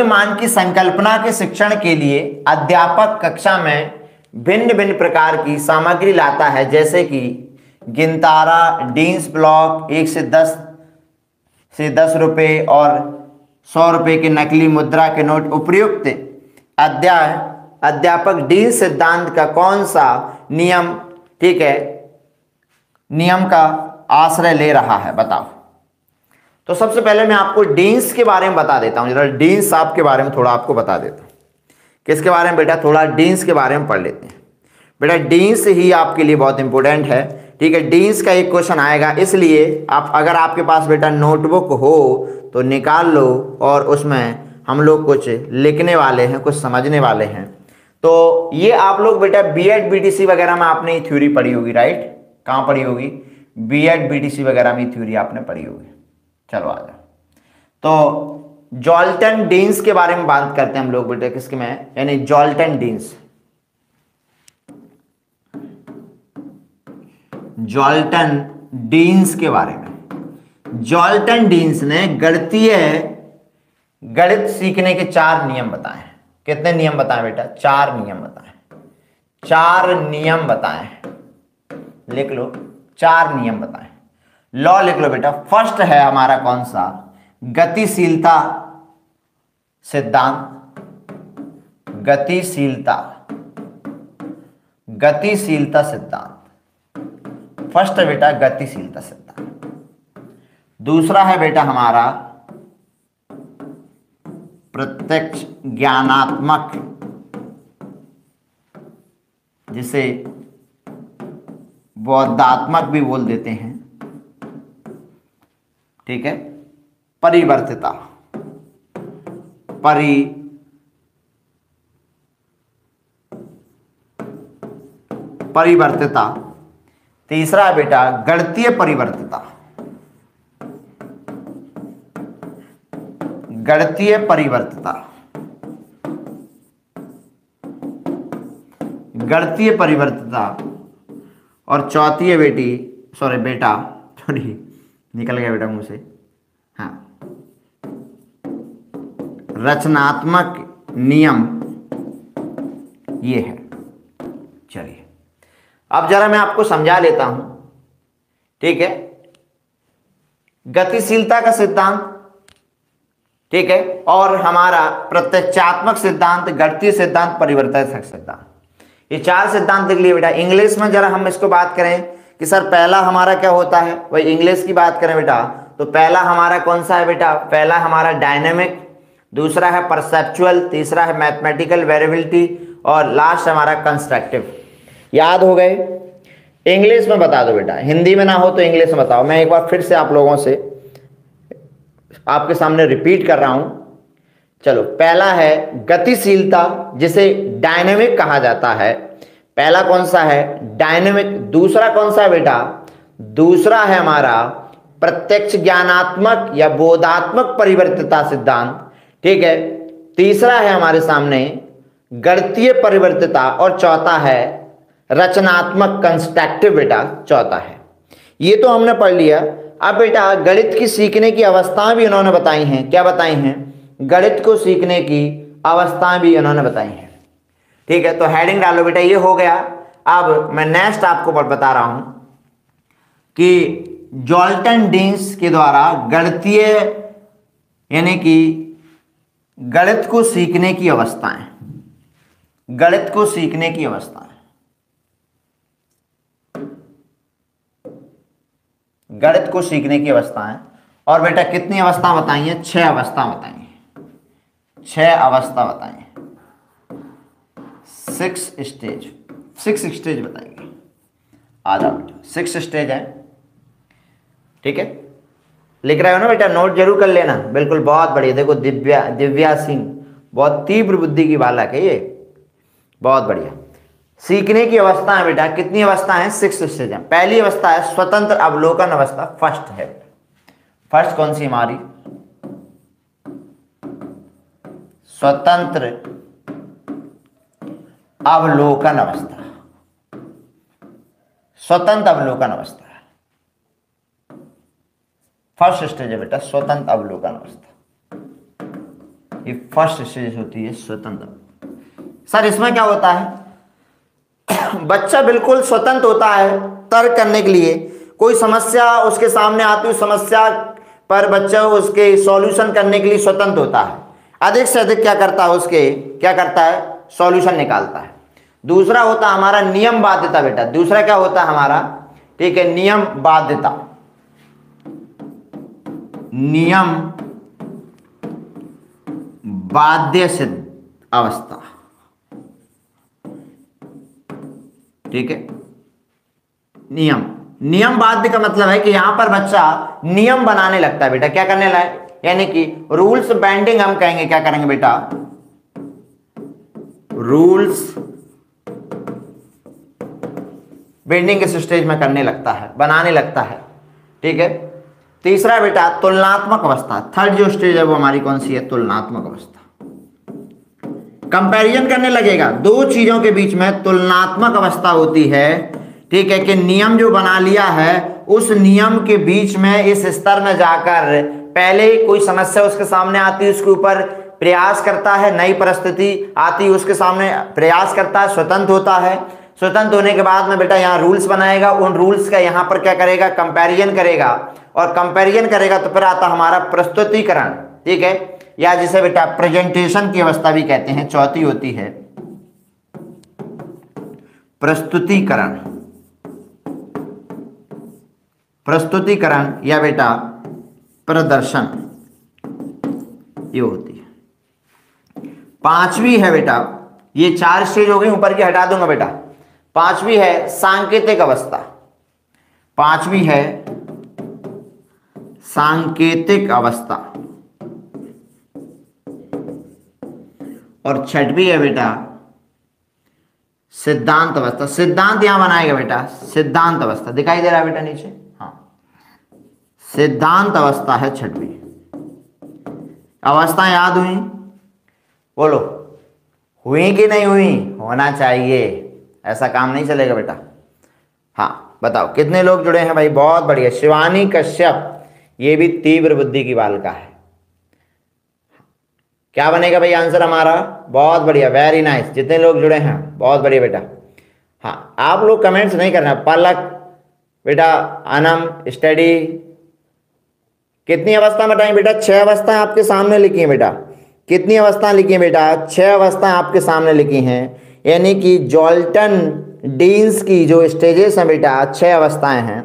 मान की संकल्पना के शिक्षण के लिए अध्यापक कक्षा में भिन्न भिन्न प्रकार की सामग्री लाता है, जैसे कि गिनतारा, डीन्स ब्लॉक, 1 से 10 रुपए और 100 रुपए के नकली मुद्रा के नोट। उपर्युक्त अध्यापक डीन्स सिद्धांत का कौन सा नियम, ठीक है, नियम का आश्रय ले रहा है, बताओ। तो सबसे पहले मैं आपको डीन्स के बारे में बता देता हूं, जरा डीन्स साहब के बारे में थोड़ा आपको बता देता हूं। किसके बारे में बेटा? थोड़ा डीन्स के बारे में पढ़ लेते हैं बेटा। डीन्स ही आपके लिए बहुत इंपॉर्टेंट है, ठीक है। डीन्स का एक क्वेश्चन आएगा, इसलिए आप, अगर आपके पास बेटा नोटबुक हो तो निकाल लो, और उसमें हम लोग कुछ लिखने वाले हैं, कुछ समझने वाले हैं। तो ये आप लोग बेटा बीएड बीटीसी वगैरह में आपने ये थ्योरी पढ़ी होगी, राइट? कहाँ पढ़ी होगी? बीएड बीटीसी वगैरह में थ्योरी आपने पढ़ी होगी। चलो आ जाओ। तो जॉल्टन डीन्स के बारे में बात करते हैं हम लोग बेटा, किसके में, यानी जॉल्टन डीन्स। जॉल्टन डीन्स के बारे में। जॉल्टन डीन्स ने गणित सीखने के 4 नियम बताए। कितने नियम बताए बेटा? 4 नियम बताए। 4 नियम बताए, लिख लो, 4 नियम बताए। लॉ लिख लो बेटा। फर्स्ट है हमारा कौन सा? गतिशीलता सिद्धांत। गतिशीलता सिद्धांत फर्स्ट है बेटा, गतिशीलता सिद्धांत। दूसरा है बेटा हमारा प्रत्यक्ष ज्ञानात्मक, जिसे बौद्धात्मक भी बोल देते हैं, ठीक है, परिवर्तिता। परिवर्तिता। तीसरा है बेटा गणितीय परिवर्तिता। गणितीय परिवर्तिता। गणितीय परिवर्तिता। और चौथी है बेटा निकल गया बेटा मुंह से, हाँ, रचनात्मक नियम, ये है। चलिए अब जरा मैं आपको समझा लेता हूं, ठीक है। गतिशीलता का सिद्धांत, ठीक है, और हमारा प्रत्यक्षात्मक सिद्धांत, गणितीय सिद्धांत, परिवर्तक सिद्धांत, ये 4 सिद्धांत लिख लिए बेटा। इंग्लिश में जरा हम इसको बात करें कि सर पहला हमारा क्या होता है, वही इंग्लिश की बात करें बेटा, तो पहला हमारा कौन सा है बेटा? पहला हमारा डायनेमिक, दूसरा है परसेप्चुअल, तीसरा है मैथमेटिकल वेरिएबिलिटी, और लास्ट हमारा कंस्ट्रक्टिव। याद हो गए? इंग्लिश में बता दो बेटा, हिंदी में ना हो तो इंग्लिश में बताओ। मैं एक बार फिर से आप लोगों से आपके सामने रिपीट कर रहा हूं। चलो, पहला है गतिशीलता, जिसे डायनेमिक कहा जाता है। पहला कौन सा है? डायनेमिक। दूसरा कौन सा है बेटा? दूसरा है हमारा प्रत्यक्ष ज्ञानात्मक या बोधात्मक परिवर्तिता सिद्धांत, ठीक है। तीसरा है हमारे सामने गणितीय परिवर्तिता, और चौथा है रचनात्मक कंस्ट्रक्टिव बेटा, चौथा है। ये तो हमने पढ़ लिया। अब बेटा गणित की सीखने की अवस्थाएं भी उन्होंने बताई हैं। क्या बताई हैं? गणित को सीखने की अवस्थाएं भी उन्होंने बताई हैं, ठीक है। तो हेडिंग डालो बेटा, ये हो गया। अब मैं नेक्स्ट आपको बता रहा हूं कि जॉल्टन डीन्स के द्वारा गणितीय, यानी कि गणित को सीखने की अवस्थाएं, गणित को सीखने की अवस्थाएं, गणित को सीखने की अवस्थाएं। और बेटा कितनी अवस्था बताई है? 6 अवस्था बताई है। 6 अवस्था बताई है। 6 स्टेज बताएंगे। आ जाओ बेटा, 6 स्टेज है, ठीक है। लिख रहे हो ना बेटा? नोट जरूर कर लेना। बिल्कुल, बहुत बढ़िया। देखो दिव्या सिंह बहुत तीव्र बुद्धि की बालक है ये, बहुत बढ़िया। सीखने की अवस्था है बेटा, कितनी अवस्था है? 6 स्टेज है। पहली अवस्था है स्वतंत्र अवलोकन अवस्था, फर्स्ट है। फर्स्ट कौन सी हमारी? स्वतंत्र अवलोकन अवस्था। स्वतंत्र अवलोकन अवस्था है, फर्स्ट स्टेज है बेटा, स्वतंत्र अवलोकन अवस्था। ये फर्स्ट स्टेज होती है स्वतंत्र। सर इसमें क्या होता है, बच्चा बिल्कुल स्वतंत्र होता है तर्क करने के लिए। कोई समस्या उसके सामने आती है, उस समस्या पर बच्चा उसके सॉल्यूशन करने के लिए स्वतंत्र होता है। अधिक से अधिक क्या करता है, उसके क्या करता है, सॉल्यूशन निकालता है। दूसरा होता है हमारा नियम बाध्यता बेटा। दूसरा क्या होता है हमारा, ठीक है, नियम बाध्यता। नियम बाध्य सिद्ध अवस्था, ठीक है। नियम बाध्य का मतलब है कि यहां पर बच्चा नियम बनाने लगता है बेटा। क्या करने लगे, यानी कि रूल्स बैंडिंग हम कहेंगे। क्या करेंगे बेटा, रूल्स बेंडिंग इस स्टेज में करने लगता है, बनाने लगता है, ठीक है। तीसरा बेटा तुलनात्मक अवस्था। थर्ड जो स्टेज है वो हमारी कौन सी है, तुलनात्मक अवस्था। कंपैरिजन करने लगेगा दो चीजों के बीच में, तुलनात्मक अवस्था होती है, ठीक है, कि नियम जो बना लिया है उस नियम के बीच में इस स्तर में जाकर पहले कोई समस्या उसके सामने आती है, उसके ऊपर प्रयास करता है, नई परिस्थिति आती है उसके सामने, प्रयास करता है, स्वतंत्र होता है। स्वतंत्र होने के बाद में बेटा यहाँ रूल्स बनाएगा, उन रूल्स का यहाँ पर क्या करेगा, कंपैरिजन करेगा, और कंपैरिजन करेगा तो फिर आता हमारा प्रस्तुतिकरण, ठीक है, या जिसे बेटा प्रेजेंटेशन की अवस्था भी कहते हैं। चौथी होती है प्रस्तुतिकरण। प्रस्तुतिकरण या बेटा प्रदर्शन, ये होती है। पांचवी है बेटा, ये चार स्टेज हो गई, ऊपर की हटा दूंगा बेटा। पांचवी है सांकेतिक अवस्था। पांचवी है सांकेतिक अवस्था, और छठवीं है बेटा सिद्धांत अवस्था। सिद्धांत यहां बनाएगा बेटा, सिद्धांत अवस्था दिखाई दे रहा है बेटा नीचे, हाँ, सिद्धांत अवस्था है छठवीं। अवस्था याद हुई, बोलो हुई कि नहीं हुई, होना चाहिए, ऐसा काम नहीं चलेगा बेटा। हाँ बताओ कितने लोग जुड़े हैं भाई, बहुत बढ़िया। शिवानी कश्यप, ये भी तीव्र बुद्धि की बालिका है। क्या बनेगा भाई आंसर हमारा, बहुत बढ़िया, वेरी नाइस। जितने लोग जुड़े हैं बहुत बढ़िया बेटा। हाँ आप लोग कमेंट्स नहीं करना। पलक बेटा, अनम स्टडी, कितनी अवस्था बताएं बेटा, 6 अवस्थाएं आपके सामने लिखी हैं बेटा। कितनी अवस्थाएं लिखी हैं बेटा, 6 अवस्थाएं आपके सामने लिखी हैं, यानी कि जॉल्टन डीन्स की जो स्टेजेस हैं बेटा 6 अवस्थाएं हैं।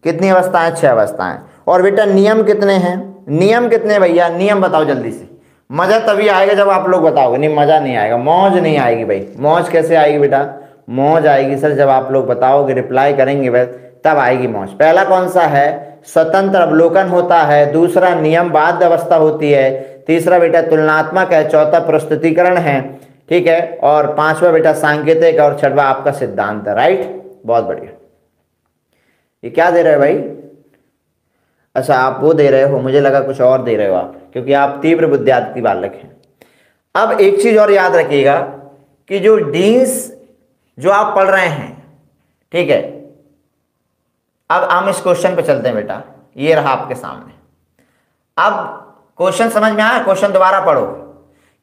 कितनी अवस्थाएं, 6 अवस्थाएं। और बेटा नियम कितने हैं, नियम कितने भैया, नियम बताओ जल्दी से। मजा तभी आएगा जब आप लोग बताओगे, नहीं मजा नहीं आएगा, मौज नहीं आएगी भाई। मौज कैसे आएगी बेटा, मौज आएगी सर जब आप लोग बताओगे, रिप्लाई करेंगे बस तब आएगी मौज। पहला कौन सा है, स्वतंत्र अवलोकन होता है। दूसरा नियम बाध्य अवस्था होती है। तीसरा बेटा तुलनात्मक है। चौथा प्रस्तुतिकरण है, ठीक है, और पांचवा बेटा सांकेतिक, और छठवा आपका सिद्धांत है। राइट, बहुत बढ़िया। ये क्या दे रहे हो भाई, अच्छा आप वो दे रहे हो, मुझे लगा कुछ और दे रहे हो आप, क्योंकि आप तीव्र बुद्धियात्मक बालक हैं। अब एक चीज और याद रखिएगा कि जो डीन्स जो आप पढ़ रहे हैं, ठीक है, अब हम इस क्वेश्चन पे चलते हैं बेटा। ये रहा आपके सामने। अब क्वेश्चन समझ में आया, क्वेश्चन दोबारा पढ़ो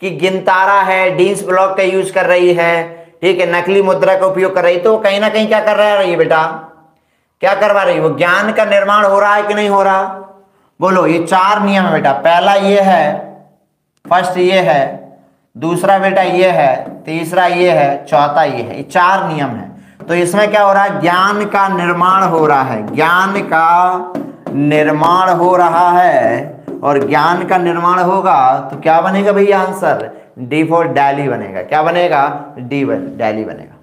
कि गिनतारा है, डीन्स ब्लॉक का यूज कर रही है, ठीक है, नकली मुद्रा का उपयोग कर रही है, तो कहीं ना कहीं क्या कर रहा है ये बेटा, क्या करवा रही है वो, ज्ञान का निर्माण हो रहा है कि नहीं हो रहा। बोलो, ये 4 नियम है बेटा। पहला ये है, फर्स्ट ये है, दूसरा बेटा ये है, तीसरा ये है, चौथा ये है। ये 4 नियम है। तो इसमें क्या हो रहा है, ज्ञान का निर्माण हो रहा है, ज्ञान का निर्माण हो रहा है। और ज्ञान का निर्माण होगा तो क्या बनेगा भैया आंसर, डी फॉर दिल्ली बनेगा। क्या बनेगा, दिल्ली बनेगा।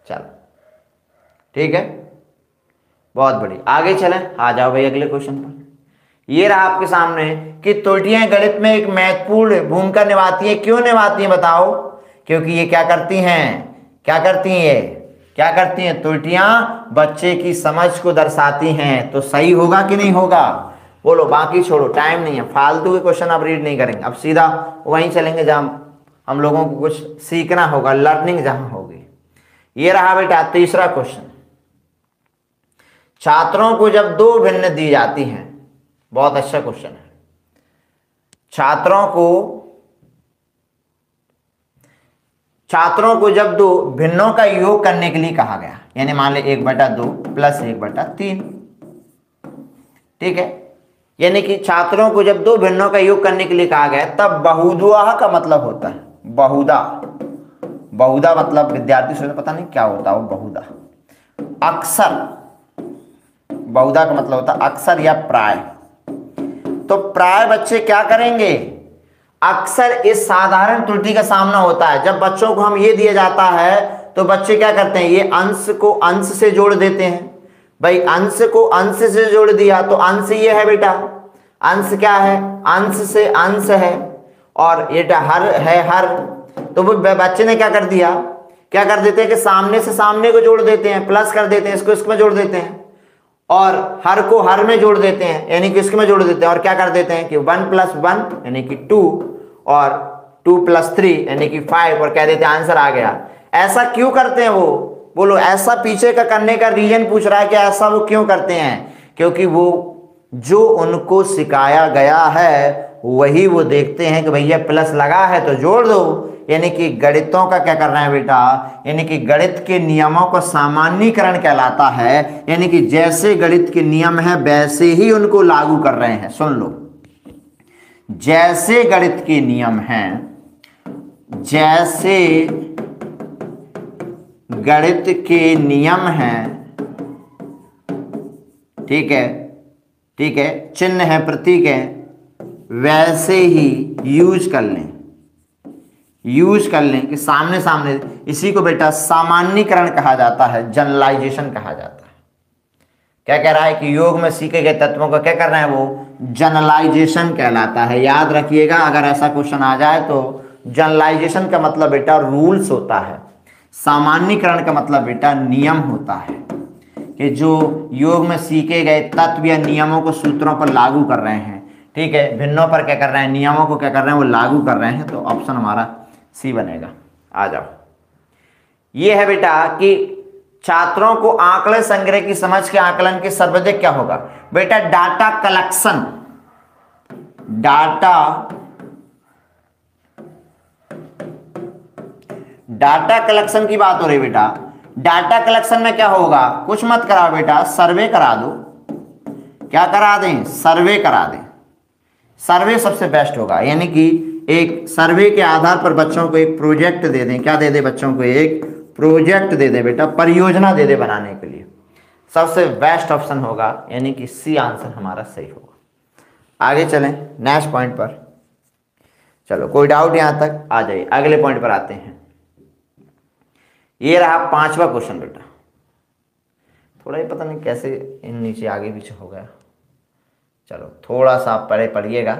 चलो ठीक है, बहुत बढ़िया। आगे चलें, आ जाओ भाई अगले क्वेश्चन पर। ये रहा आपके सामने कि त्रुटियां गणित में एक महत्वपूर्ण भूमिका निभाती है। क्यों निभाती हैं बताओ, क्योंकि ये क्या करती हैं, क्या करती हैं, ये क्या करती हैं, त्रुटियां बच्चे की समझ को दर्शाती हैं। तो सही होगा कि नहीं होगा, बोलो, बाकी छोड़ो, टाइम नहीं है, फालतू के क्वेश्चन आप रीड नहीं करेंगे। अब सीधा वहीं चलेंगे जहां हम लोगों को कुछ सीखना होगा, लर्निंग जहां होगी। ये रहा बेटा तीसरा क्वेश्चन। छात्रों को जब 2 भिन्न दी जाती हैं, बहुत अच्छा क्वेश्चन है। छात्रों को छात्रों को जब दो भिन्नों का योग करने के लिए कहा गया, यानी मान ले 1/2 प्लस 1/3, ठीक है, यानी कि छात्रों को जब दो भिन्नों का योग करने के लिए कहा गया, तब बहुधा का मतलब होता है बहुधा। बहुधा मतलब विद्यार्थी सोचते पता नहीं क्या होता है वो बहुधा। अक्सर, बहुधा का मतलब होता है अक्सर या प्राय। तो प्राय बच्चे क्या करेंगे, अक्सर इस साधारण त्रुटि का सामना होता है। जब बच्चों को हम ये दिया जाता है तो बच्चे क्या करते हैं, ये अंश को अंश से जोड़ देते हैं। भाई अंश को अंश से जोड़ दिया तो अंश ये है बेटा, अंश क्या है, अंश से अंश है, और ये हर है हर। तो वो बच्चे ने क्या कर दिया, क्या कर देते हैं कि सामने से सामने को जोड़ देते हैं, प्लस कर देते हैं, इसको इसमें जोड़ देते हैं, और हर को हर में जोड़ देते हैं, यानी कि इसमें जोड़ देते हैं, और क्या कर देते हैं कि 1 + 1 यानी कि 2, और 2 + 3 यानी कि 5, और कह देते हैं आंसर आ गया। ऐसा क्यों करते हैं वो, बोलो ऐसा पीछे का करने का रीजन पूछ रहा है कि ऐसा वो क्यों करते हैं, क्योंकि वो जो उनको सिखाया गया है वही वो देखते हैं कि भैया प्लस लगा है तो जोड़ दो। यानी कि गणितों का क्या कर रहे हैं बेटा, यानी कि गणित के नियमों का सामान्यीकरण कहलाता है, यानी कि जैसे गणित के नियम है वैसे ही उनको लागू कर रहे हैं। सुन लो, जैसे गणित के नियम हैं, जैसे गणित के नियम हैं, ठीक है, ठीक है, चिन्ह है, प्रतीक है, वैसे ही यूज कर लें, यूज कर लें कि सामने सामने। इसी को बेटा सामान्यीकरण कहा जाता है, जनरलाइजेशन कहा जाता है। क्या कह रहा है कि योग में सीखे गए तत्वों का क्या कर रहे हैं वो, जनरलाइजेशन कहलाता है। याद रखिएगा, अगर ऐसा क्वेश्चन आ जाए तो जनरलाइजेशन का मतलब बेटा रूल्स होता है, सामान्यीकरण का मतलब बेटा नियम होता है, कि जो योग में सीखे गए तत्व या नियमों को सूत्रों पर लागू कर रहे हैं, ठीक है, भिन्नों पर क्या कर रहे हैं, नियमों को क्या कर रहे हैं, वो लागू कर रहे हैं। तो ऑप्शन हमारा सी बनेगा। आ जाओ, ये है बेटा कि छात्रों को आंकड़े संग्रह की समझ के आकलन के सर्वाधिक क्या होगा बेटा, डाटा कलेक्शन। डाटा कलेक्शन की बात हो रही बेटा। डाटा कलेक्शन में क्या होगा, कुछ मत कराओ बेटा, सर्वे करा दो। क्या करा दें, सर्वे करा दें। सर्वे सबसे बेस्ट होगा, यानी कि एक सर्वे के आधार पर बच्चों को एक प्रोजेक्ट दे दें। क्या दे दे, बच्चों को एक प्रोजेक्ट दे दे बेटा, परियोजना दे दे बनाने के लिए, सबसे बेस्ट ऑप्शन होगा, यानी कि सी आंसर हमारा सही होगा। आगे चलें नेक्स्ट पॉइंट पर। चलो, कोई डाउट यहां तक, आ जाइए अगले पॉइंट पर आते हैं। ये रहा 5वां क्वेश्चन बेटा, थोड़ा ही पता नहीं कैसे इन नीचे आगे पीछे हो गया। चलो थोड़ा सा आप पढ़े पढ़िएगा।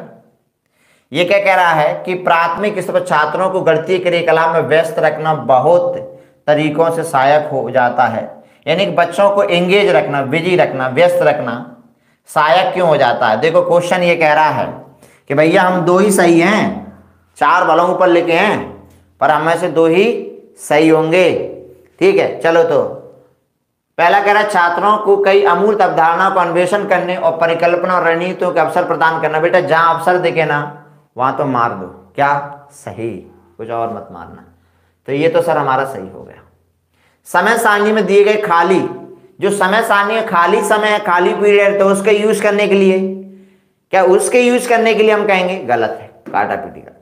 ये क्या कह रहा है कि प्राथमिक स्तर पर छात्रों को गणितीय क्रियाकलाप में व्यस्त रखना बहुत तरीकों से सहायक हो जाता है। यानी कि बच्चों को एंगेज रखना, बिजी रखना, व्यस्त रखना सहायक क्यों हो जाता है। देखो क्वेश्चन ये कह रहा है कि भैया हम 2 ही सही हैं, 4 बलों ऊपर लेके हैं, पर हम में से 2 ही सही होंगे, ठीक है। चलो, तो पहला कह रहा है छात्रों को कई अमूर्त अवधारणाओं को अन्वेषण करने और परिकल्पना और रणनीतियों के अवसर प्रदान करना। बेटा जहां अवसर दिखे ना वहां तो मार दो, क्या सही, कुछ और मत मारना। तो ये तो सर हमारा सही हो गया। समय सारणी में दिए गए खाली, जो समय सारणी में खाली समय है, खाली पीरियड, तो उसके यूज करने के लिए, क्या उसके यूज करने के लिए हम कहेंगे गलत है, काटा पीटी करता।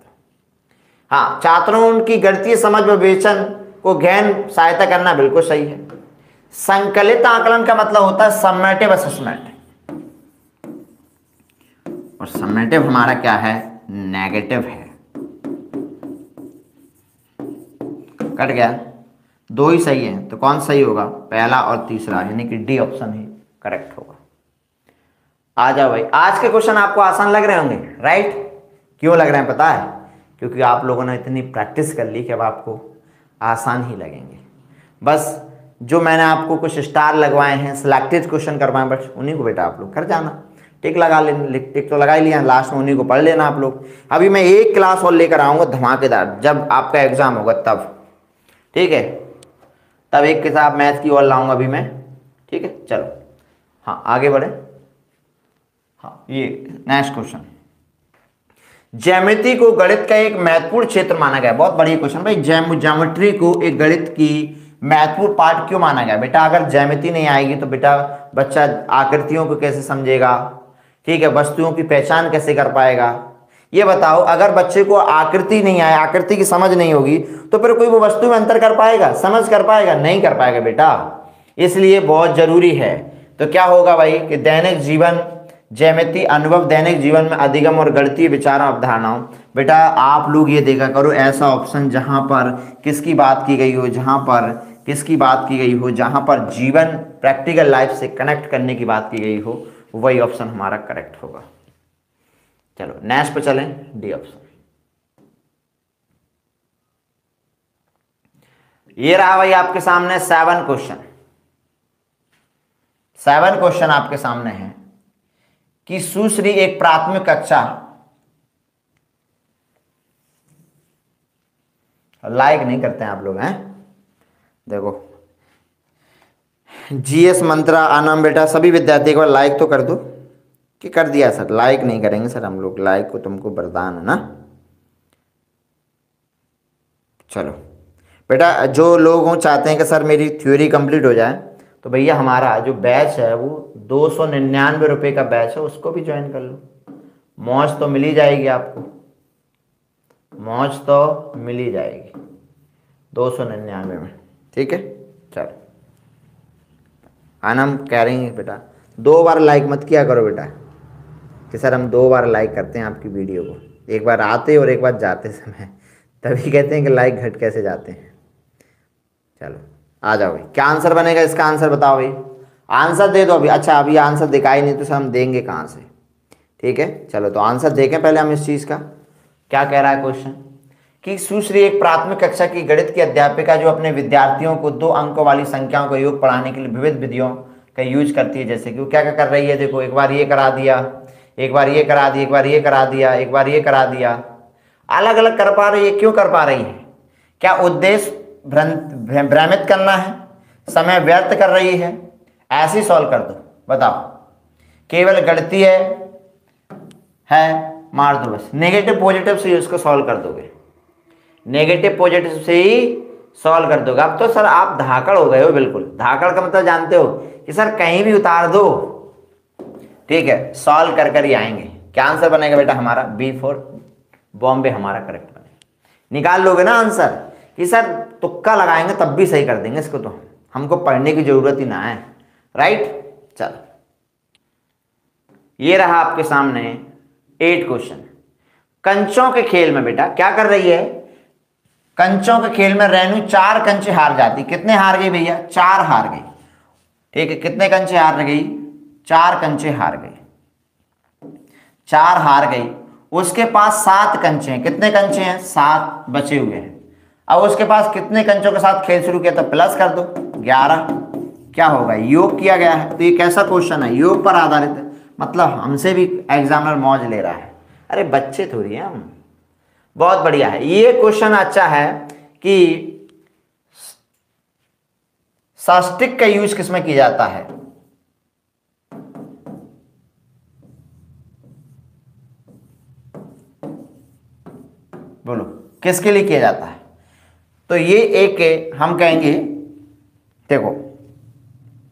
हाँ, छात्रों उनकी गणितीय समझ व विवेचन को गहन सहायता करना बिल्कुल सही है। संकलित आकलन का मतलब होता है समेटिव असेसमेंट, और समेटिव हमारा क्या है, नेगेटिव है। कट गया, 2 ही सही है, तो कौन सही होगा, पहला और तीसरा, यानी कि डी ऑप्शन ही करेक्ट होगा। आ जाओ भाई, आज के क्वेश्चन आपको आसान लग रहे होंगे, राइट। क्यों लग रहे हैं पता है, क्योंकि आप लोगों ने इतनी प्रैक्टिस कर ली कि अब आपको आसान ही लगेंगे। बस जो मैंने आपको कुछ स्टार लगवाए हैं, सिलेक्टेड क्वेश्चन करवाए, बस उन्हीं को बेटा आप लोग कर जाना, टिक लगा ले, टिक तो लगा ही लिया, लास्ट में उन्हीं को पढ़ लेना आप लोग। अभी मैं एक क्लास और लेकर आऊँगा धमाकेदार, जब आपका एग्जाम होगा तब, ठीक है, तब एक किताब मैथ की और लाऊंगा अभी मैं, ठीक है। चलो हाँ आगे बढ़े। हाँ, ये नेक्स्ट क्वेश्चन, ज्यामिति को गणित का एक महत्वपूर्ण क्षेत्र माना गया। बहुत बढ़िया क्वेश्चन भाई, ज्योमेट्री को एक गणित की महत्वपूर्ण पार्ट क्यों माना गया? बेटा अगर ज्यामिति नहीं आएगी तो बेटा बच्चा आकृतियों को कैसे समझेगा, ठीक है, वस्तुओं की पहचान कैसे कर पाएगा? ये बताओ, अगर बच्चे को आकृति नहीं आए, आकृति की समझ नहीं होगी, तो फिर कोई वो वस्तु में अंतर कर पाएगा, समझ कर पाएगा? नहीं कर पाएगा बेटा। इसलिए बहुत जरूरी है। तो क्या होगा भाई कि दैनिक जीवन ज्यामिति अनुभव, दैनिक जीवन में अधिगम और गणितीय विचारों अवधारणाओं। बेटा आप लोग ये देखा करो ऐसा ऑप्शन जहां पर किसकी बात की गई हो, जहां पर किसकी बात की गई हो, जहां पर जीवन प्रैक्टिकल लाइफ से कनेक्ट करने की बात की गई हो, वही ऑप्शन हमारा करेक्ट होगा। चलो नेक्स्ट पे चलें, डी ऑप्शन। ये रहा भाई आपके सामने 7 क्वेश्चन। 7 क्वेश्चन आपके सामने है कि सुश्री एक प्राथमिक कक्षा, लाइक नहीं करते हैं आप लोग हैं, देखो जीएस मंत्रा आनंद बेटा सभी विद्यार्थी एक बार लाइक तो कर दो। कि कर दिया सर? लाइक नहीं करेंगे सर हम लोग, लाइक को तुमको वरदान है ना। चलो बेटा जो लोग चाहते हैं कि सर मेरी थ्योरी कंप्लीट हो जाए, तो भैया हमारा जो बैच है वो 299 रुपये का बैच है, उसको भी ज्वाइन कर लो। मौज तो मिल ही जाएगी आपको, मौज तो मिल ही जाएगी 299 में, ठीक है। चलो आनम कह रही है बेटा 2 बार लाइक मत किया करो बेटा, कि सर हम 2 बार लाइक करते हैं आपकी वीडियो को, एक बार आते और एक बार जाते समय, तभी कहते हैं कि लाइक घट कैसे जाते हैं। चलो आ जाओ भाई, क्या आंसर बनेगा इसका? आंसर बताओ भाई, आंसर दे दो अभी। अच्छा अभी आंसर दिखाई नहीं तो सर हम देंगे कहाँ से, ठीक है। चलो तो आंसर देखें पहले हम इस चीज़ का। क्या कह रहा है क्वेश्चन कि सुश्री एक प्राथमिक कक्षा की गणित की अध्यापिका जो अपने विद्यार्थियों को 2 अंकों वाली संख्याओं का योग पढ़ाने के लिए विविध विधियों का यूज करती है। जैसे कि वो क्या क्या कर रही है, देखो एक बार ये करा दिया, एक बार ये करा दिया, एक बार ये करा दिया, एक बार ये करा दिया, अलग अलग कर पा रही है। क्यों कर पा रही है? क्या उद्देश्य भ्रमित करना है, समय व्यर्थ कर रही है? ऐसे सॉल्व कर दो, बताओ। केवल गणितीय है मार दो बस, नेगेटिव पॉजिटिव से उसको सॉल्व कर दोगे, नेगेटिव पॉजिटिव से ही सॉल्व कर दोगे। अब तो सर आप धाकड़ हो गए हो, बिल्कुल धाकड़ का मतलब जानते हो कि सर कहीं भी उतार दो, ठीक है, सॉल्व कर कर ही आएंगे। क्या आंसर बनेगा बेटा हमारा? बी फॉर बॉम्बे हमारा करेक्ट बनेगा। निकाल लोगे ना आंसर कि सर तुक्का लगाएंगे तब भी सही कर देंगे इसको, तो हमको पढ़ने की जरूरत ही ना है, राइट। चलो ये रहा आपके सामने 8 क्वेश्चन। कंचों के खेल में बेटा क्या कर रही है? कंचों के खेल में रेनू 4 कंचे हार जाती। कितने हार गई भैया? 4 हार गई, ठीक है। कितने कंचे हार गई? 4 कंचे हार गई, 4 हार गई। उसके पास 7 कंचे हैं। कितने कंचे हैं? 7 बचे हुए हैं। अब उसके पास कितने कंचों के साथ खेल शुरू किया? तो प्लस कर दो 11। क्या होगा? योग किया गया है। तो ये कैसा क्वेश्चन है? योग पर आधारित है, मतलब हमसे भी एग्जामिनर मौज ले रहा है। अरे बच्चे थोड़ी हैं हम। बहुत बढ़िया है ये क्वेश्चन। अच्छा है कि षष्टिक का यूज किसमें किया जाता है? बोलो किसके लिए किया जाता है? तो ये एक हम कहेंगे, देखो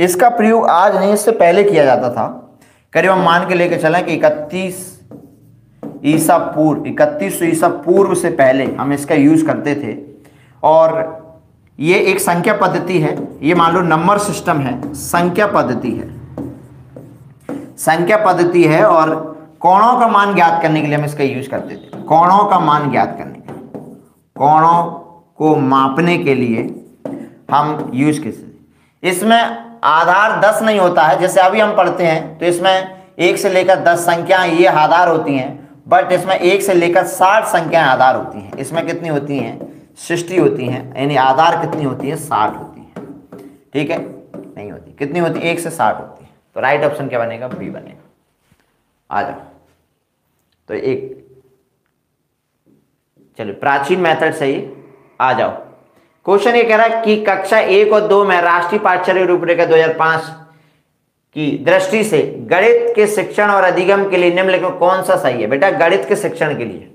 इसका प्रयोग आज नहीं इससे पहले किया जाता था। करीब हम मान के लेके चलें कि 31 ईसा पूर्व से पहले हम इसका यूज करते थे। और ये एक संख्या पद्धति है, ये मान लो नंबर सिस्टम है, संख्या पद्धति है, संख्या पद्धति है। और कोणों का मान ज्ञात करने के लिए हम इसका यूज करते थे। कोणों का मान ज्ञात करने के लिए, कोणों को मापने के लिए हम यूज करते। इसमें आधार 10 नहीं होता है, जैसे अभी हम पढ़ते हैं तो इसमें 1 से लेकर 10 संख्याएं ये आधार होती हैं, बट इसमें 1 से लेकर 60 संख्याएं आधार होती हैं। इसमें कितनी होती हैं? 60 होती हैं, यानी आधार कितनी होती है? 60 होती है, ठीक है। नहीं होती, कितनी होती है? 1 से 60 होती है। तो राइट ऑप्शन क्या बनेगा? बी बनेगा। आ जाओ। तो एक चलो प्राचीन मेथड से ही आ जाओ। क्वेश्चन ये कह रहा है कि कक्षा 1 और 2 में राष्ट्रीय पाठ्यचर्या रूपरेखा 2005 की दृष्टि से गणित के शिक्षण और अधिगम के लिए निम्नलिखित में कौन सा सही है? बेटा गणित के शिक्षण के लिए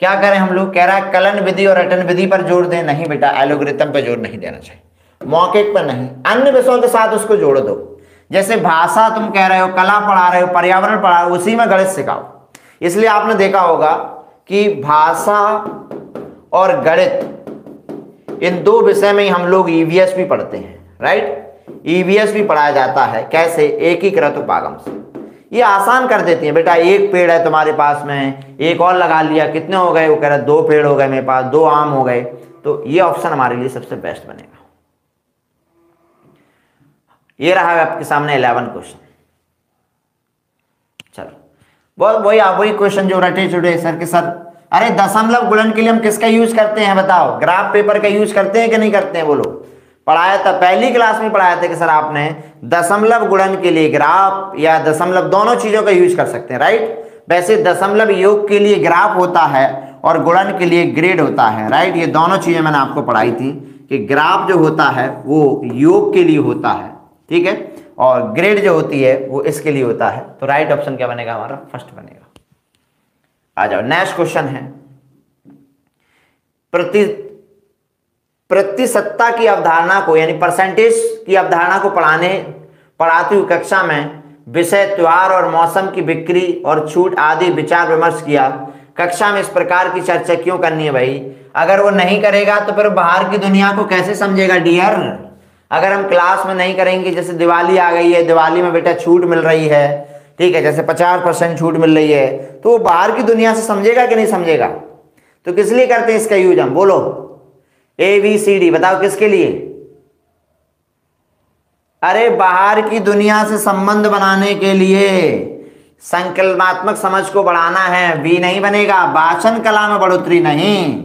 क्या करें हम लोग, कह रहा है कलन विधि और रटन विधि पर जोर दें, नहीं बेटा एल्गोरिथम पर जोर नहीं देना चाहिए, मौखिक पर नहीं, अन्य विषयों के साथ उसको जोड़ दो। जैसे भाषा तुम कह रहे हो, कला पढ़ा रहे हो, पर्यावरण पढ़ा रहे हो, उसी में गणित सिखाओ। इसलिए आपने देखा होगा कि भाषा और गणित इन दो विषय में ही हम लोग ईवीएस भी पढ़ते हैं, राइट। ईवीएस भी पढ़ाया जाता है, कैसे, एकीकृत उपागम से। ये आसान कर देती है बेटा, एक पेड़ है तुम्हारे पास में, एक और लगा लिया, कितने हो गए, वो कह रहा है 2 पेड़ हो गए मेरे पास, 2 आम हो गए। तो ये ऑप्शन हमारे लिए सबसे बेस्ट बनेगा। ये रहा आपके सामने 11 क्वेश्चन। चलो वही क्वेश्चन जो रटे चुटे सर के सर, अरे दशमलव गुणन के लिए हम किसका यूज करते हैं बताओ, ग्राफ पेपर का यूज करते हैं कि नहीं करते हैं, बोलो। पढ़ाया था पहली क्लास में, पढ़ाया था कि सर आपने दशमलव गुणन के लिए ग्राफ या दशमलव दोनों चीजों का यूज कर सकते हैं, राइट। वैसे दशमलव योग के लिए ग्राफ होता है और गुणन के लिए ग्रेड होता है, राइट। ये दोनों चीजें मैंने आपको पढ़ाई थी कि ग्राफ जो होता है वो योग के लिए होता है, ठीक है, और ग्रेड जो होती है वो इसके लिए होता है। तो राइट ऑप्शन क्या बनेगा हमारा, फर्स्ट बनेगा। आ जाओ नेक्स्ट क्वेश्चन है, प्रतिशतता की अवधारणा को यानी परसेंटेज की अवधारणा को पढ़ाती हुई कक्षा में विषय त्योहार और मौसम की बिक्री और छूट आदि विचार विमर्श किया। कक्षा में इस प्रकार की चर्चा क्यों करनी है भाई, अगर वो नहीं करेगा तो फिर बाहर की दुनिया को कैसे समझेगा डियर। अगर हम क्लास में नहीं करेंगे, जैसे दिवाली आ गई है, दिवाली में बेटा छूट मिल रही है, ठीक है, जैसे 50% छूट मिल रही है, तो वो बाहर की दुनिया से समझेगा कि नहीं समझेगा। तो किस लिए करते हैं इसका यूज हम, बोलो ABCD बताओ किसके लिए। अरे बाहर की दुनिया से संबंध बनाने के लिए, संकल्पात्मक समझ को बढ़ाना है। बी नहीं बनेगा, वाचन कला में बढ़ोतरी नहीं,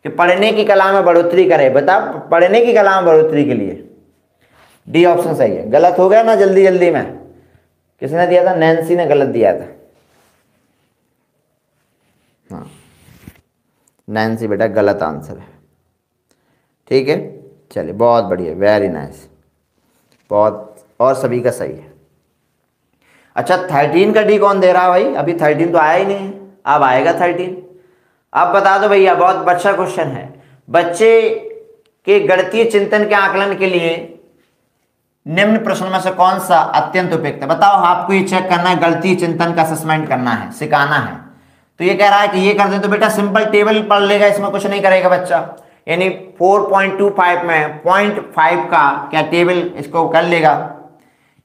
कि पढ़ने की कला में बढ़ोतरी करे, बता पढ़ने की कला में बढ़ोतरी के लिए। डी ऑप्शन सही है। गलत हो गया ना जल्दी जल्दी में, किसने दिया था, नैन्सी ने गलत दिया था। हाँ नैन्सी बेटा गलत आंसर है, ठीक है। चलिए बहुत बढ़िया, वेरी नाइस, बहुत, और सभी का सही है। अच्छा 13 का डी कौन दे रहा है भाई, अभी 13 तो आया ही नहीं है, अब आएगा 13। अब बता दो भैया, बहुत अच्छा क्वेश्चन है। बच्चे के गणितीय चिंतन के आकलन के लिए निम्न प्रश्नों में से कौन सा अत्यंत उपयुक्त है, बताओ। आपको ये चेक करना है, गणितीय चिंतन का असेसमेंट करना है, सिखाना है। तो ये कह रहा है कि ये कर दे, तो बेटा सिंपल टेबल पढ़ लेगा, इसमें कुछ नहीं करेगा बच्चा। यानी 4.25 में 0.5 का क्या टेबल इसको कर लेगा।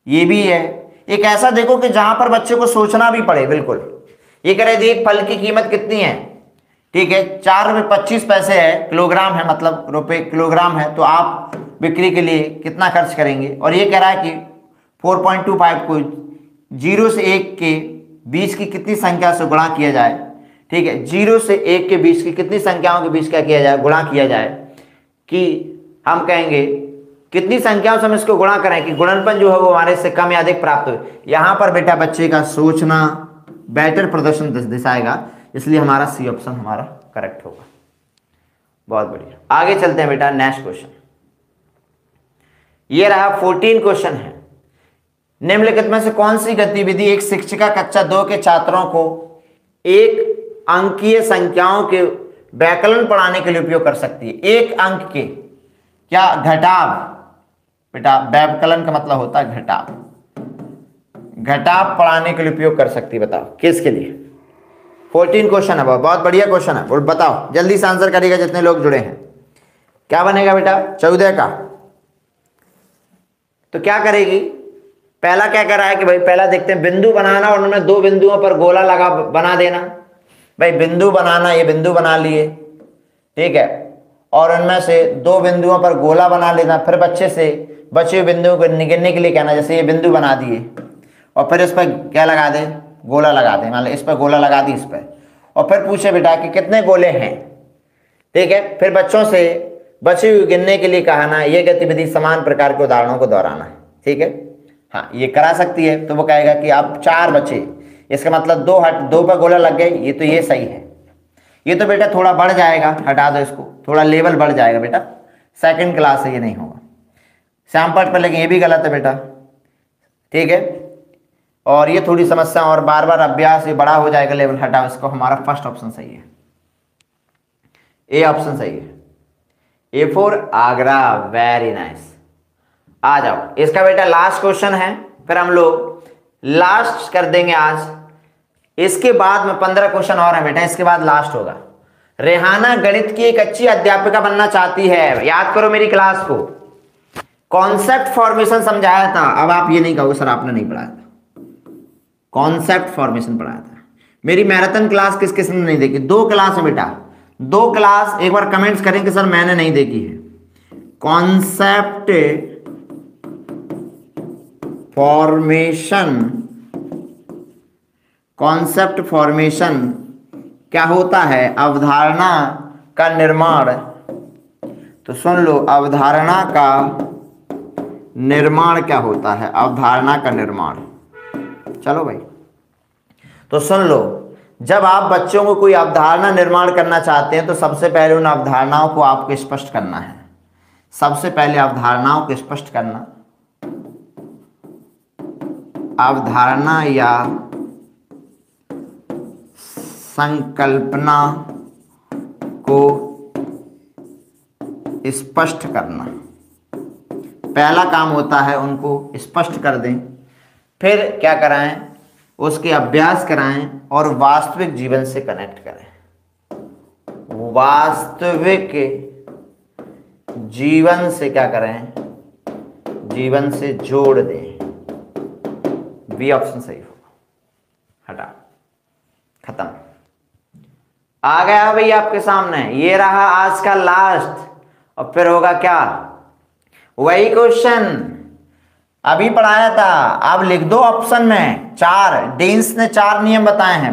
ये भी है एक ऐसा, देखो कि जहां पर बच्चे को सोचना भी पड़े, बिल्कुल। ये कह रहे देख फल की कीमत कितनी है, ठीक है, 4.25 रुपये है, किलोग्राम है, मतलब रुपए किलोग्राम है, तो आप बिक्री के लिए कितना खर्च करेंगे। और ये कह रहा है कि 4.25 को 0 से 1 के बीच की कितनी संख्या से गुणा किया जाए, ठीक है, 0 से 1 के बीच की कितनी संख्याओं के बीच क्या किया जाए, गुणा किया जाए, कि हम कहेंगे कितनी संख्याओं से हम इसको गुणा करें कि गुणनफल जो है वो हमारे से कम या अधिक प्राप्त हो। यहाँ पर बेटा बच्चे का सोचना बेटर प्रदर्शन दिखाएगा, इसलिए हमारा सी ऑप्शन हमारा करेक्ट होगा। बहुत बढ़िया, आगे चलते हैं बेटा नेक्स्ट क्वेश्चन। ये रहा 14 क्वेश्चन है। निम्नलिखित में से कौन सी गतिविधि एक शिक्षिका कक्षा 2 के छात्रों को एक अंकीय संख्याओं के व्याकलन पढ़ाने के लिए उपयोग कर सकती है। एक अंक के क्या, घटाव बेटा, व्याकलन का मतलब होता है घटाव, घटाव पढ़ाने के लिए उपयोग कर सकती है। बताओ किसके लिए। 14 क्वेश्चन है, बहुत बढ़िया क्वेश्चन है, और बताओ जल्दी से आंसर करिएगा जितने लोग जुड़े हैं। क्या बनेगा बेटा, 14 का। तो क्या करेगी, पहला क्या कर रहा है कि भाई पहला देखते हैं बिंदु बनाना और उनमें 2 बिंदुओं पर गोला लगा बना देना। भाई बिंदु बनाना, ये बिंदु बना लिए, ठीक है, और उनमें से 2 बिंदुओं पर गोला बना लेना। फिर बच्चे से बचे हुए बिंदुओं को गिनने के लिए कहना, जैसे ये बिंदु बना दिए और फिर इस पर क्या लगा दे, गोला लगा दे, मान लो इस पर गोला लगा दी, इस पर, और फिर पूछे बेटा कि कितने गोले हैं, ठीक है। फिर बच्चों से बचे हुए गिनने के लिए कहना, ये गतिविधि समान प्रकार के उदाहरणों को दोहराना है, ठीक है। हाँ ये करा सकती है, तो वो कहेगा कि आप 4 बचे, इसका मतलब 2 पर गोला लग गए, ये तो ये सही है। ये तो बेटा थोड़ा बढ़ जाएगा, हटा दो इसको, थोड़ा लेवल बढ़ जाएगा बेटा, सेकंड क्लास है, ये नहीं होगा सैम्पल पर, लेकिन ये भी गलत है बेटा, ठीक है। और ये थोड़ी समस्या और बार बार अभ्यास, ये बड़ा हो जाएगा लेवल, हटाओ इसको, हमारा फर्स्ट ऑप्शन सही है। ए ऑप्शन सही है। A for Agra, very nice. आ जाओ, इसका बेटा लास्ट क्वेश्चन है, फिर हम लोग लास्ट कर देंगे आज। इसके बाद में 15 क्वेश्चन और है बेटा, इसके बाद लास्ट होगा। रेहाना गणित की एक अच्छी अध्यापिका बनना चाहती है। याद करो मेरी क्लास को, कॉन्सेप्ट फॉर्मेशन समझाया था। अब आप ये नहीं कहो सर आपने नहीं पढ़ाया था, कॉन्सेप्ट फॉर्मेशन पढ़ाया था। मेरी मैराथन क्लास किस किसने नहीं देखी? 2 क्लास है बेटा, 2 क्लास। एक बार कमेंट्स करें कि सर मैंने नहीं देखी है। कॉन्सेप्ट फॉर्मेशन, कॉन्सेप्ट फॉर्मेशन क्या होता है? अवधारणा का निर्माण। तो सुन लो, अवधारणा का निर्माण क्या होता है? अवधारणा का निर्माण। चलो भाई, तो सुन लो, जब आप बच्चों को कोई अवधारणा निर्माण करना चाहते हैं तो सबसे पहले उन अवधारणाओं को आपको स्पष्ट करना है। सबसे पहले अवधारणाओं को स्पष्ट करना, अवधारणा या संकल्पना को स्पष्ट करना पहला काम होता है। उनको स्पष्ट कर दें, फिर क्या कराएं? उसके अभ्यास कराएं और वास्तविक जीवन से कनेक्ट करें। वास्तविक जीवन से क्या करें? जीवन से जोड़ दें। बी ऑप्शन सही होगा। हटा, खत्म। आ गया भाई आपके सामने, ये रहा आज का लास्ट। और फिर होगा क्या? वही क्वेश्चन अभी पढ़ाया था। अब लिख दो ऑप्शन में 4। डेन्स ने 4 नियम बताए हैं।